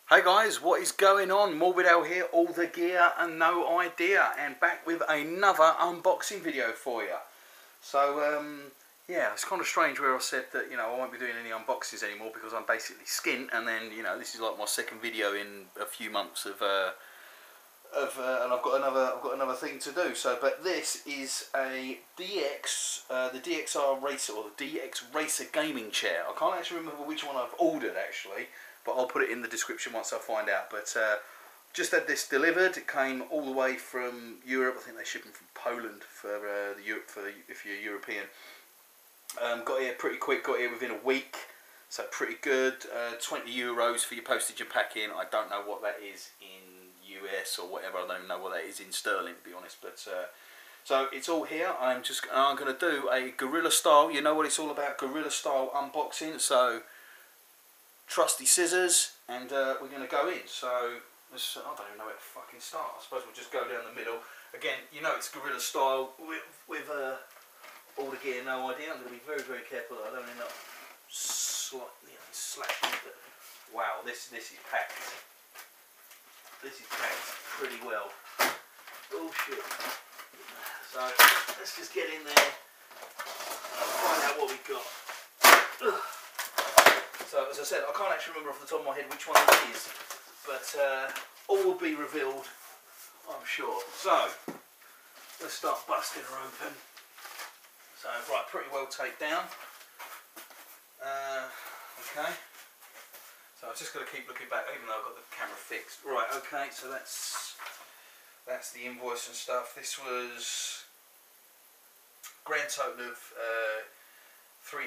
Hey guys, what is going on? Morbid L here, all the gear and no idea, and back with another unboxing video for you. So, yeah, it's kind of strange where I said that, you know, I won't be doing any unboxings anymore because I'm basically skint, and then, you know, this is like my second video in a few months and I've got another thing to do. So, but this is a DX, the DXR Racer, or the DX Racer gaming chair. I can't actually remember which one I've ordered actually, but I'll put it in the description once I find out. But just had this delivered. It came all the way from Europe. I think they ship them from Poland for if you're European. Got here pretty quick. Got here within a week, so pretty good. 20 euros for your postage and packing. I don't know what that is in US or whatever. I don't even know what that is in sterling, to be honest. But so it's all here. I'm going to do a guerrilla style. You know what it's all about, guerrilla style unboxing. So trusty scissors, and we're going to go in. So I don't even know where to fucking start. I suppose we'll just go down the middle. Again, you know it's guerrilla style with all the gear, no idea. I'm going to be very, very careful that I don't end up slashing it. Wow, this is packed. This is packed pretty well. Oh shit. So let's just get in there and find out what we've got. Ugh. So as I said, I can't actually remember off the top of my head which one it is, but all will be revealed, I'm sure. So let's start busting her open. So right, pretty well taped down. Okay. So I've just got to keep looking back, even though I've got the camera fixed. Right, okay, so that's the invoice and stuff. This was grand total of €309,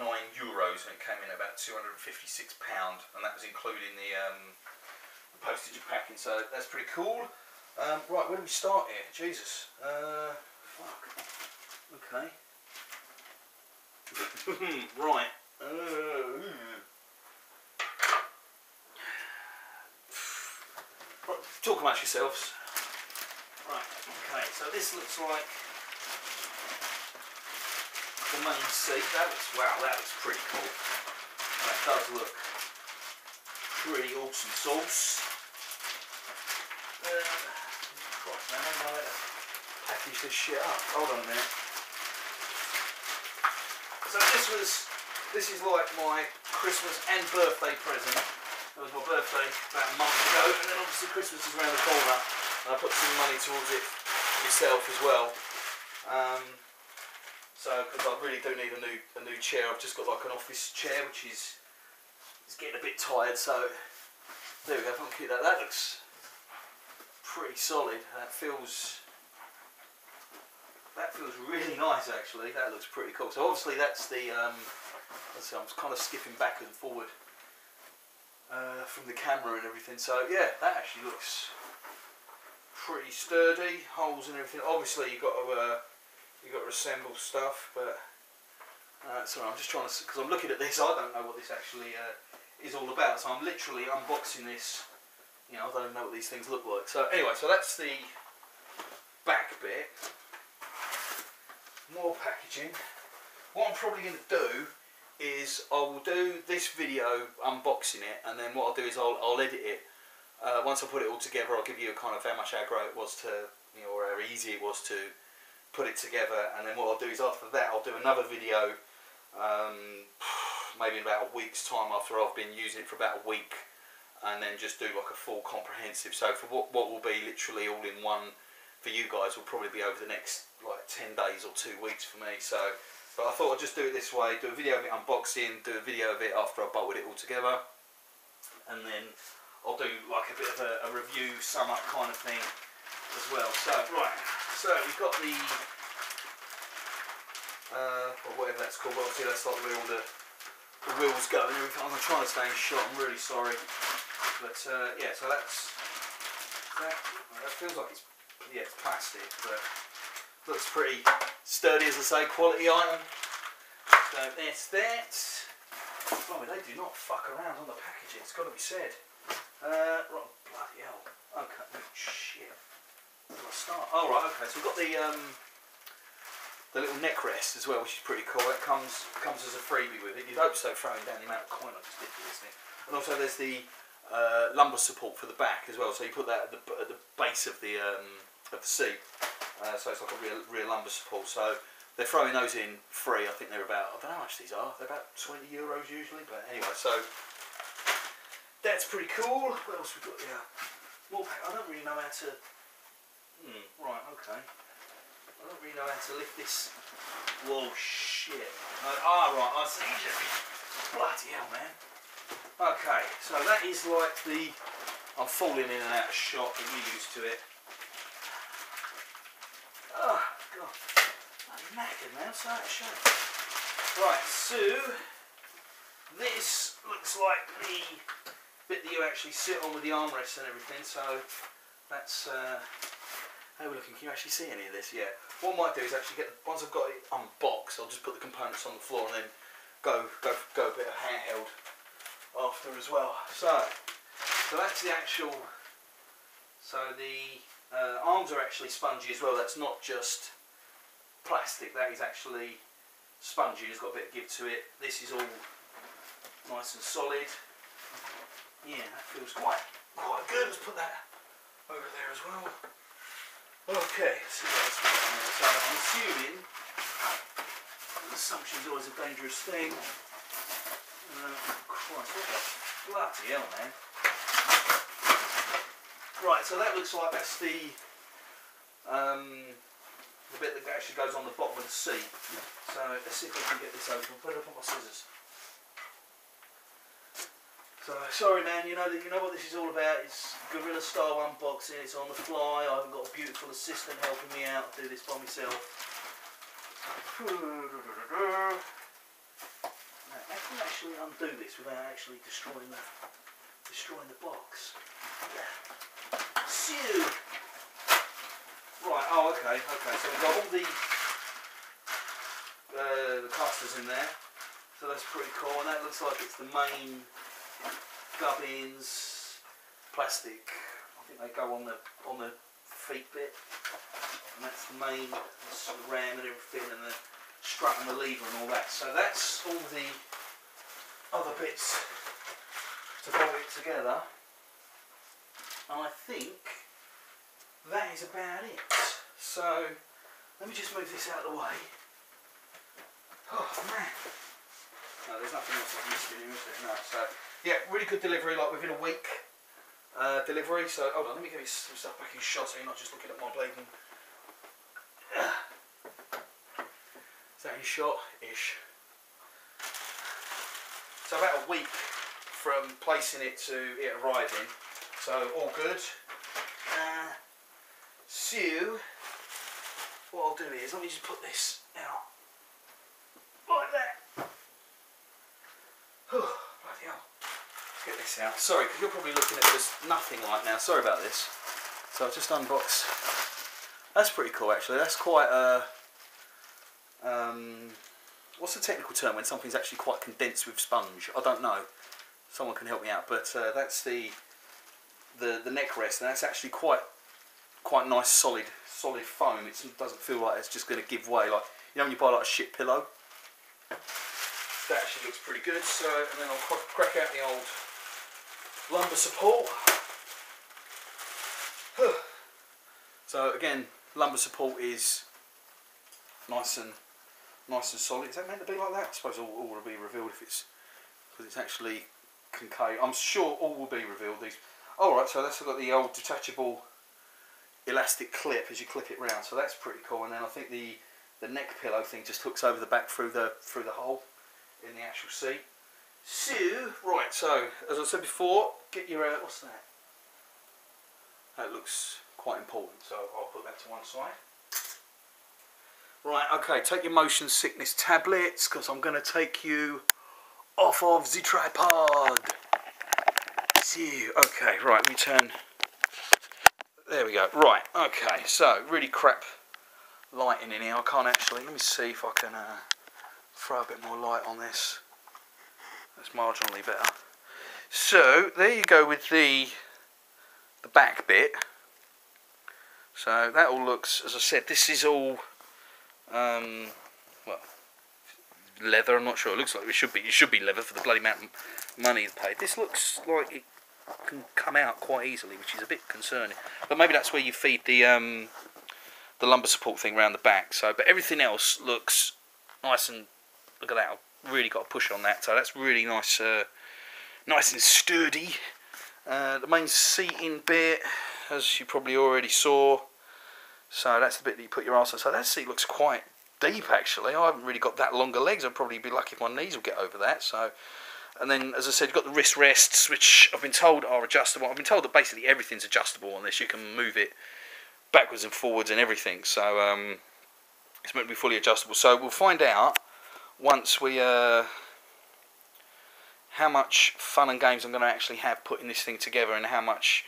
and it came in at about £256, and that was including the postage and packing. So that's pretty cool. Right, where do we start here? Jesus. Fuck. Okay. Right. Talk amongst yourselves. Right, okay, so this looks like the main seat. Wow, that looks pretty cool. That does look pretty awesome sauce. Christ, man, I don't know how to package this shit up. Hold on a minute. So this is like my Christmas and birthday present. It was my birthday about a month ago, and then obviously Christmas is around the corner, and I put some money towards it myself as well. So because I really do need a new chair. I've just got like an office chair, which is getting a bit tired. So there we go. If I can keep that, that looks pretty solid. That feels really nice actually. That looks pretty cool. So obviously that's the let's see, I'm kind of skipping back and forward from the camera and everything. So yeah, that actually looks pretty sturdy. Holes and everything. Obviously you've got to assemble stuff, but sorry, I'm just trying to, because I'm looking at this, I don't know what this actually is all about. So I'm literally unboxing this. You know, I don't know what these things look like. So anyway, so that's the back bit. More packaging. What I'm probably going to do is I will do this video unboxing it, and then what I'll do is I'll edit it. Once I put it all together, I'll give you a kind of how much aggro it was to, you know, or how easy it was to put it together. And then what I'll do is after that I'll do another video, maybe in about a week's time after I've been using it for about a week, and then just do like a full comprehensive. So for what will be literally all in one for you guys will probably be over the next like 10 days or 2 weeks for me. So, but I thought I'd just do it this way, do a video of it unboxing, do a video of it after I bolted it all together, and then I'll do like a bit of a review, sum up kind of thing as well. So, right, so we've got the, or whatever that's called, but obviously that's like where all the wheels go and everything. I'm trying to stay in shot, I'm really sorry. But yeah, so that feels like it's, yeah, it's plastic, but looks pretty sturdy, as I say, quality item. So that's that. Blimey, they do not fuck around on the packaging, it's got to be said. Right, bloody hell. Okay, oh, shit. Where do I start? Oh right, okay, so we've got the little neck rest as well, which is pretty cool. That comes as a freebie with it. You'd hope so, throwing down the amount of coin I just did for this thing. And also there's the lumbar support for the back as well. So you put that at the base of the seat. So it's like a real lumbar support. So they're throwing those in free. I think they're about, I don't know how much these are. They're about €20 usually. But anyway, so that's pretty cool. What else we got here? More pack. I don't really know how to. Right. Okay. I don't really know how to lift this. Whoa, shit. Right, I see. Bloody hell, man. Okay, so that is like the... I'm falling in and out of shot, but you're used to it. Oh, God. I'm knackered, man. I'm so out of shape. Right, so... This looks like the bit that you actually sit on with the armrests and everything, so that's... How are we looking? Can you actually see any of this? Yeah. What I might do is actually once I've got it unboxed, I'll just put the components on the floor and then go a bit of handheld after as well. So that's the actual. So the arms are actually spongy as well. That's not just plastic. That is actually spongy. It's got a bit of give to it. This is all nice and solid. Yeah, that feels quite good. Let's put that over there as well. Okay, so what else we got on there? So I'm assuming, assumption is always a dangerous thing. Christ, what the bloody hell, man. Right, so that looks like that's the bit that actually goes on the bottom of the seat. So let's see if I can get this open. Where do I put my scissors? So sorry, man. You know what this is all about. It's guerrilla style unboxing. It's on the fly. I haven't got a beautiful assistant helping me out. I do this by myself. Now, I can actually undo this without actually destroying the box. Phew. Right. Oh, okay. So we've got all the casters in there. So that's pretty cool. And that looks like it's the main gubbins, plastic. I think they go on the feet bit, and that's the main sort of ram and everything, and the strut and the lever and all that. So that's all the other bits to bolt it together. And I think that is about it. So let me just move this out of the way. Oh man. No, there's nothing else I've missed in here, is there? No. So yeah, really good delivery, like within a week delivery. So hold on, let me get some stuff back in shot so you're not just looking at my bleeding. Is that in shot-ish? So about a week from placing it to it arriving. So all good. So what I'll do is, let me just put this out like that. Oh, bloody hell. Let's get this out. Sorry, because you're probably looking at just nothing right now. Sorry about this. So I've just unboxed. That's pretty cool actually. That's quite a... what's the technical term when something's actually quite condensed with sponge? I don't know. Someone can help me out. But that's the neck rest, and that's actually quite nice solid foam. It doesn't feel like it's just going to give way. Like, you know when you buy like a shit pillow? That actually looks pretty good. So, and then I'll crack out the old lumbar support. So again, lumbar support is nice and solid. Is that meant to be like that? I suppose all will be revealed if it's, because it's actually concave. I'm sure all will be revealed. These. All right. So that's got the old detachable elastic clip as you clip it round. So that's pretty cool. And then I think the neck pillow thing just hooks over the back through the hole in the actual seat. So right. So as I said before, get your what's that? That looks quite important. So I'll put that to one side. Right, okay, take your motion sickness tablets, because I'm going to take you off of the tripod. See, okay, right, let me turn. There we go. Right, okay, so really crap lighting in here. I can't actually, let me see if I can throw a bit more light on this. That's marginally better. So, there you go with the back bit. So, that all looks, as I said, this is all... well, leather. I'm not sure. It looks like it should be. It should be leather for the bloody amount of money paid. This looks like it can come out quite easily, which is a bit concerning. But maybe that's where you feed the lumbar support thing around the back. So, but everything else looks nice, and look at that. I've really got to push on that. So that's really nice, nice and sturdy. The main seating bit, as you probably already saw. So that's the bit that you put your arse on. So that seat looks quite deep, actually. I haven't really got that longer legs. I'd probably be lucky if my knees will get over that. So, and then, as I said, you've got the wrist rests, which I've been told are adjustable. I've been told that basically everything's adjustable on this. You can move it backwards and forwards and everything. So it's meant to be fully adjustable. So we'll find out once we how much fun and games I'm going to actually have putting this thing together, and how much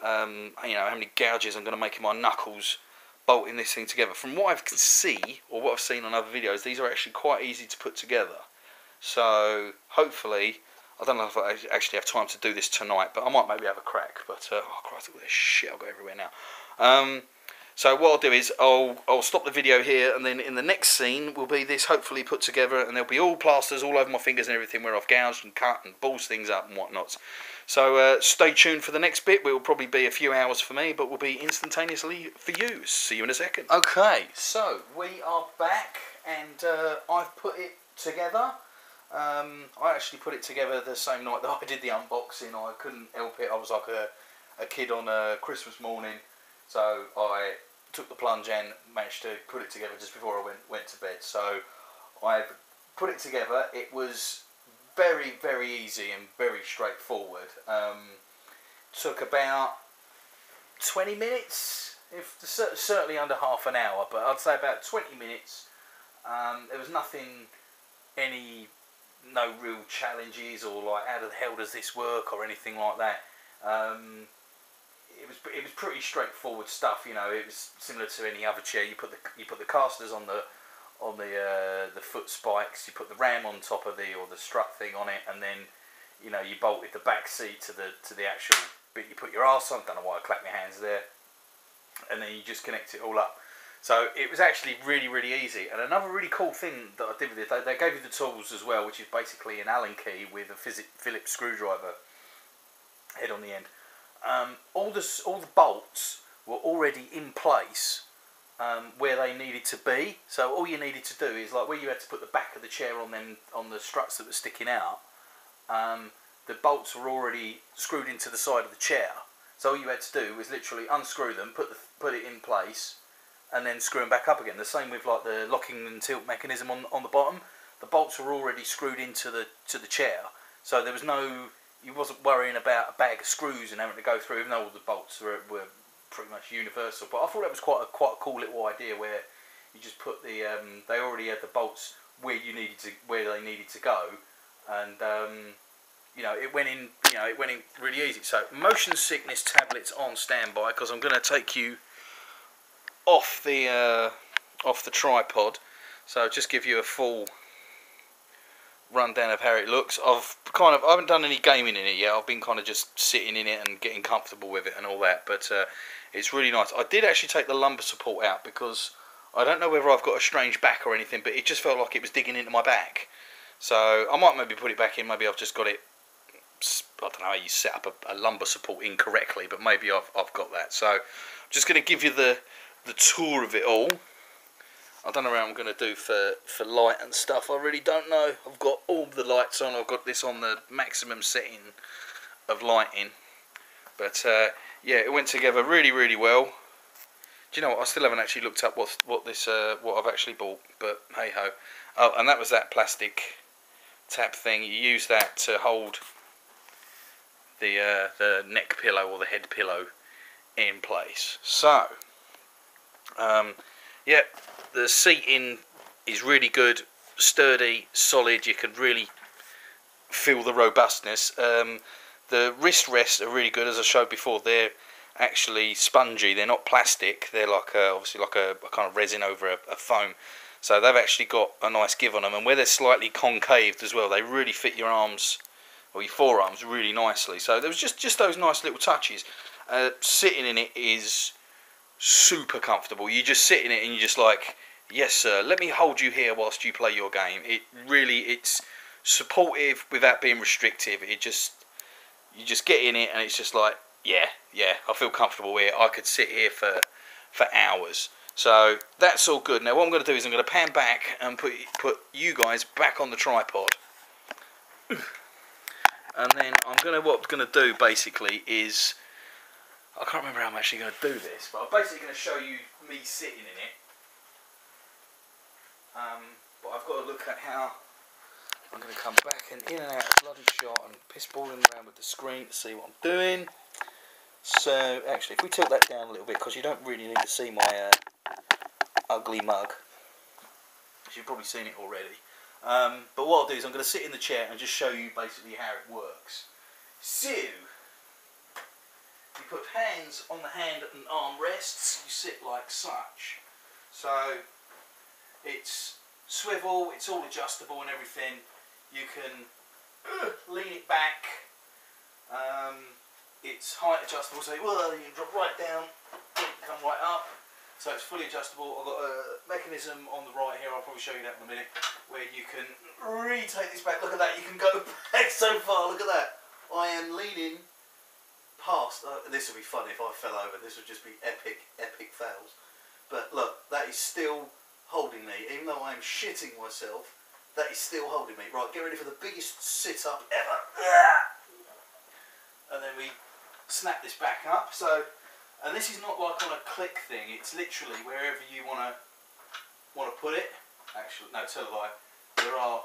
how many gouges I'm going to make in my knuckles bolting this thing together. From what I can see, or what I've seen on other videos, these are actually quite easy to put together. So hopefully, I don't know if I actually have time to do this tonight, but I might maybe have a crack. But oh Christ, look at this shit I've got everywhere now. So what I'll do is I'll stop the video here, and then in the next scene will be this hopefully put together, and there'll be all plasters all over my fingers and everything where I've gouged and cut and balls things up and whatnot. So stay tuned for the next bit. It will probably be a few hours for me, but will be instantaneously for you. See you in a second. Okay, so we are back, and I've put it together. I actually put it together the same night that I did the unboxing. I couldn't help it. I was like a kid on a Christmas morning, so I took the plunge and managed to put it together just before I went to bed. So I've put it together. It was very, very easy and very straightforward. Took about 20 minutes, certainly under half an hour, but I'd say about 20 minutes. There was nothing, no real challenges, or like how the hell does this work or anything like that. It was pretty straightforward stuff. You know, it was similar to any other chair. You put the casters on the foot spikes. You put the ram on top of the strut thing on it, and then you bolted the back seat to the actual bit you put your arse on. Don't know why I clapped my hands there. And then you just connect it all up. So it was actually really, really easy. And another really cool thing that I did with it, they gave you the tools as well, which is basically an Allen key with a Phillips screwdriver head on the end. All the bolts were already in place where they needed to be. So all you needed to do is, like where you had to put the back of the chair on the struts that were sticking out, the bolts were already screwed into the side of the chair. So all you had to do was literally unscrew them, put it in place, and then screw them back up again. The same with like the locking and tilt mechanism on the bottom. The bolts were already screwed into the chair, so there was you wasn't worrying about a bag of screws and having to go through, even though all the bolts were pretty much universal. But I thought that was quite a cool little idea, where you just put they already had the bolts where they needed to go, and it went in really easy. So motion sickness tablets on standby, because I'm going to take you off the tripod. So just give you a full rundown of how it looks. I haven't done any gaming in it yet. I've been kind of just sitting in it and getting comfortable with it and all that. But it's really nice. I did actually take the lumbar support out, because I don't know whether I've got a strange back or anything, but it just felt like it was digging into my back. So I might maybe put it back in. Maybe I've just got it. I don't know how you set up a lumbar support incorrectly, but maybe I've got that. So I'm just going to give you the tour of it all. I don't know how I'm going to do for light and stuff. I really don't know. I've got all the lights on. I've got this on the maximum setting of lighting. But yeah, it went together really, really well. Do you know what? I still haven't actually looked up what I've actually bought. But hey ho. Oh, and that was that plastic tab thing. You use that to hold the neck pillow or the head pillow in place. So yeah, the seating is really good, sturdy, solid. You can really feel the robustness. The wrist rests are really good, as I showed before. They're actually spongy. They're not plastic. They're like obviously like a kind of resin over a foam. So they've actually got a nice give on them, and where they're slightly concaved as well, they really fit your arms or your forearms really nicely. So there was just those nice little touches. Sitting in it is super comfortable. You just sit in it and you're just like, yes sir, let me hold you here whilst you play your game. It's supportive without being restrictive. you just get in it and it's just like, yeah, I feel comfortable here. I could sit here for hours. So that's all good. Now what I'm going to do is I'm going to pan back and put you guys back on the tripod. And then what I'm going to do basically is, I can't remember how I'm actually going to do this, but I'm basically going to show you me sitting in it. But I've got to look at how I'm going to come back and in and out of bloody shot and piss balling around with the screen to see what I'm doing. So actually, if we tilt that down a little bit, because you don't really need to see my ugly mug, because you've probably seen it already. But what I'll do is I'm going to sit in the chair and just show you basically how it works. So, you put hands on the hand and arm rests, you sit like such. So, it's swivel, it's all adjustable and everything. You can lean it back, it's height adjustable, so you can drop right down, come right up. So it's fully adjustable. I've got a mechanism on the right here, I'll probably show you that in a minute, where you can retake this back. Look at that, you can go back so far, look at that. I am leaning past, this would be funny if I fell over, this would just be epic fails. But look, that is still holding me, even though I am shitting myself, that is still holding me. Right, get ready for the biggest sit-up ever. And then we snap this back up. So, and this is not like on a click thing, it's literally wherever you want to put it. Actually, no, tell a lie, there are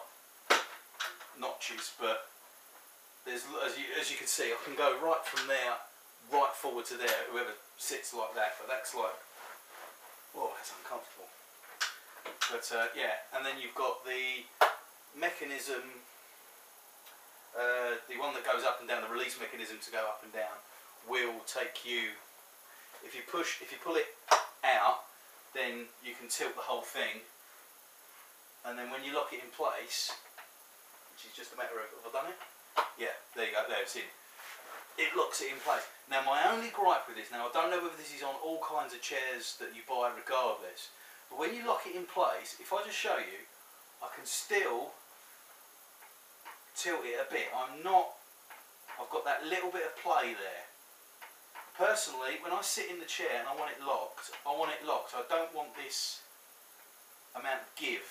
notches, but there's, as you can see, I can go right from there, right forward to there, whoever sits like that, but that's like, oh, that's uncomfortable. But yeah, and then you've got the mechanism, the one that goes up and down, the release mechanism to go up and down, will take you, if you pull it out, then you can tilt the whole thing, and then when you lock it in place, which is just a matter of, have I done it? Yeah, there you go, there it's in. It locks it in place. Now my only gripe with this, now I don't know whether this is on all kinds of chairs that you buy regardless, but when you lock it in place, if I just show you, I can still tilt it a bit. I've got that little bit of play there. Personally, when I sit in the chair and I want it locked, I don't want this amount of give,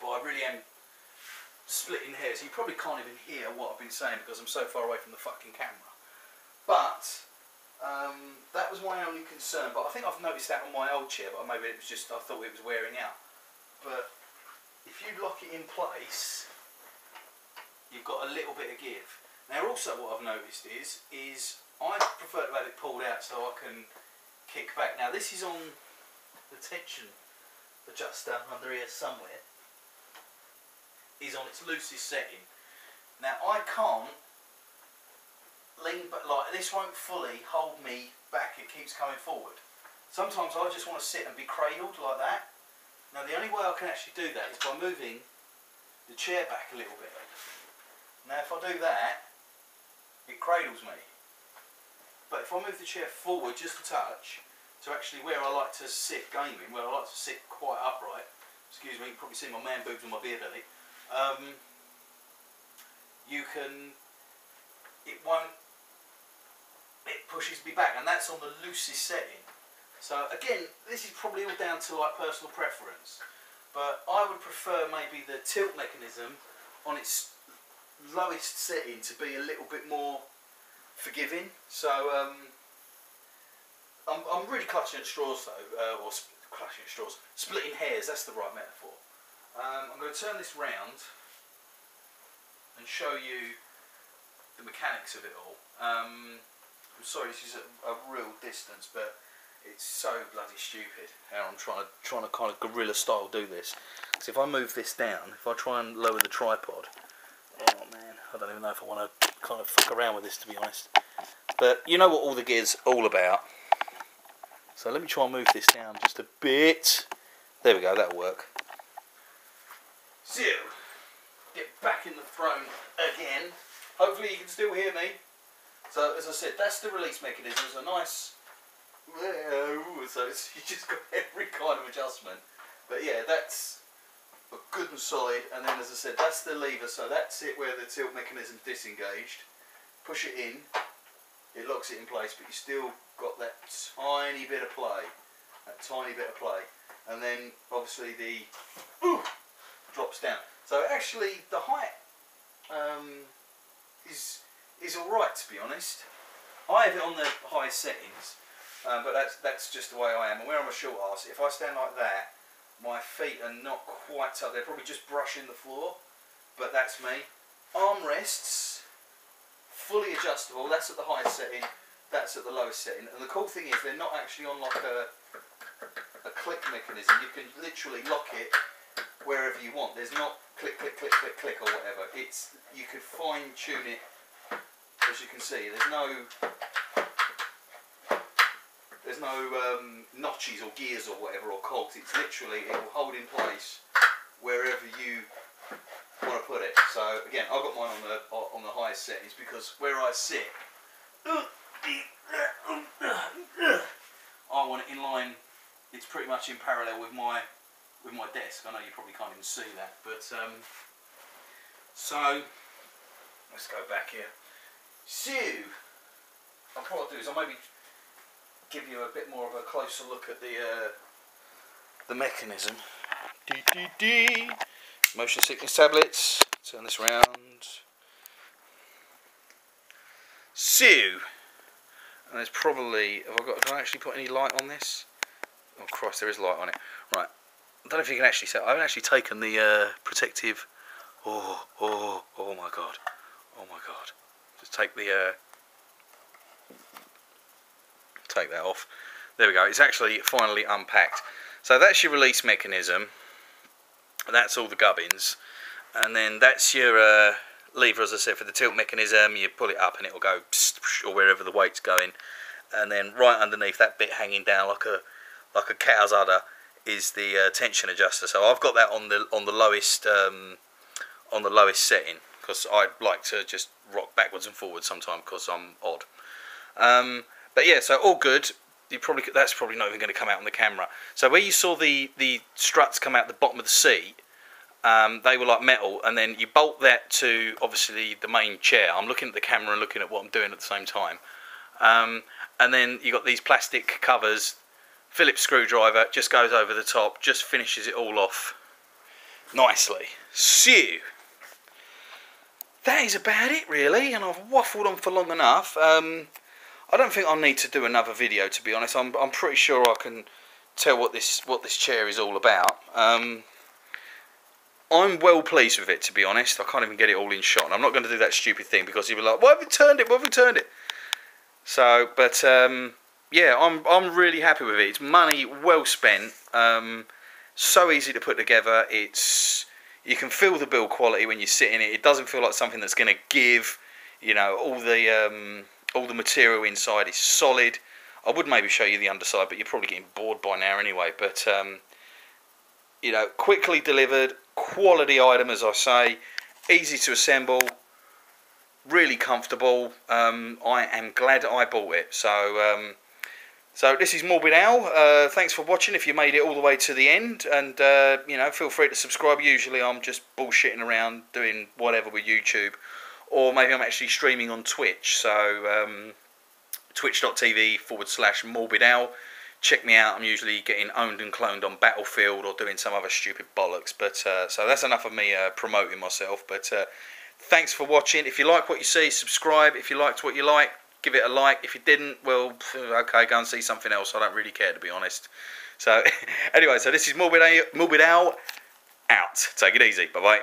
but I really am splitting hairs. You probably can't even hear what I've been saying because I'm so far away from the fucking camera. But that was my only concern. But I think I've noticed that on my old chair, but maybe it was just I thought it was wearing out. But if you lock it in place, you've got a little bit of give. Now also what I've noticed is I prefer to have it pulled out so I can kick back. Now this is on the tension adjuster under here somewhere, is on its loosest setting. Now I can't lean back, like this won't fully hold me back, it keeps coming forward. Sometimes I just want to sit and be cradled like that. Now the only way I can actually do that is by moving the chair back a little bit. Now if I do that, it cradles me. But if I move the chair forward just a touch, to actually where I like to sit gaming, where I like to sit quite upright, excuse me, you can probably see my man boobs on my beer belly, it pushes me back, and that's on the loosest setting. So again, this is probably all down to like personal preference, but I would prefer maybe the tilt mechanism on its lowest setting to be a little bit more forgiving. So I'm really clutching at straws though, clutching at straws, splitting hairs, that's the right metaphor. I'm going to turn this round and show you the mechanics of it all. I'm sorry this is a real distance, but it's so bloody stupid how I'm trying to kind of guerrilla style do this. So if I move this down, if I try and lower the tripod, oh man, I don't even know if I want to kind of fuck around with this, to be honest. But you know what all the gear's all about. So let me try and move this down just a bit. There we go, that'll work. So, get back in the throne again. Hopefully you can still hear me. So as I said, that's the release mechanism. It's a nice, so you just got every kind of adjustment. But yeah, that's good and solid. And then as I said, that's the lever. So that's it where the tilt mechanism's disengaged. push it in, it locks it in place, but you still got that tiny bit of play, and then obviously the drops down. So actually the height is alright, to be honest. I have it on the highest settings, but that's just the way I am. And where I'm a short arse, if I stand like that, my feet are not quite up. They're probably just brushing the floor, but that's me. Armrests, fully adjustable. That's at the highest setting. That's at the lowest setting. And the cool thing is they're not actually on like a click mechanism. You can literally lock it wherever you want. There's not click, click, click, click, click or whatever. You could fine tune it, as you can see. There's no notches or gears or whatever or cogs. It's literally, it will hold in place wherever you want to put it. So again, I've got mine on the highest settings because where I sit, I want it in line. It's pretty much in parallel with my desk. I know you probably can't even see that, but so let's go back here. So what I'll do is I'll maybe give you a bit more of a closer look at the mechanism. Motion sickness tablets. Turn this round. So, and there's probably, can I actually put any light on this? Oh Christ, there is light on it. Right. I don't know if you can actually see. I haven't actually taken the protective. Oh my god. Oh my god. Just take the take that off. There we go. It's actually finally unpacked. So that's your release mechanism. That's all the gubbins, and then that's your lever, as I said, for the tilt mechanism. You pull it up and it will go psst, psst, or wherever the weight's going, and then right underneath that bit hanging down like a cow's udder is the tension adjuster. So I've got that on the lowest setting because I like to just rock backwards and forwards sometimes because I'm odd. But yeah, so all good. That's probably not even going to come out on the camera. So where you saw the struts come out the bottom of the seat, they were like metal, and then you bolt that to obviously the main chair. I'm looking at the camera and looking at what I'm doing at the same time. And then you got these plastic covers. Phillips screwdriver just goes over the top, just finishes it all off nicely. So that is about it really, and I've waffled on for long enough. I don't think I'll need to do another video, to be honest. I'm pretty sure I can tell what this chair is all about. I'm well pleased with it, to be honest. I can't even get it all in shot, and I'm not going to do that stupid thing because you'll be like, "Why have you turned it? Why have you turned it?" So, but yeah, I'm really happy with it. It's money well spent. So easy to put together. You can feel the build quality when you sit in it. It doesn't feel like something that's going to give. You know, all the material inside is solid. I would maybe show you the underside, but you're probably getting bored by now anyway. But you know, quickly delivered, quality item, as I say, easy to assemble, really comfortable. I am glad I bought it. So so this is Morbid Owl. Thanks for watching if you made it all the way to the end, and you know, feel free to subscribe. Usually I'm just bullshitting around doing whatever with YouTube, or maybe I'm actually streaming on Twitch. So twitch.tv/Morbid Owl. Check me out. I'm usually getting owned and cloned on Battlefield or doing some other stupid bollocks. But so that's enough of me promoting myself. But thanks for watching. If you like what you see, subscribe. If you liked what you like, give it a like. If you didn't, well, okay, go and see something else. I don't really care, to be honest. So anyway, so this is Morbid Owl out. Take it easy. Bye bye.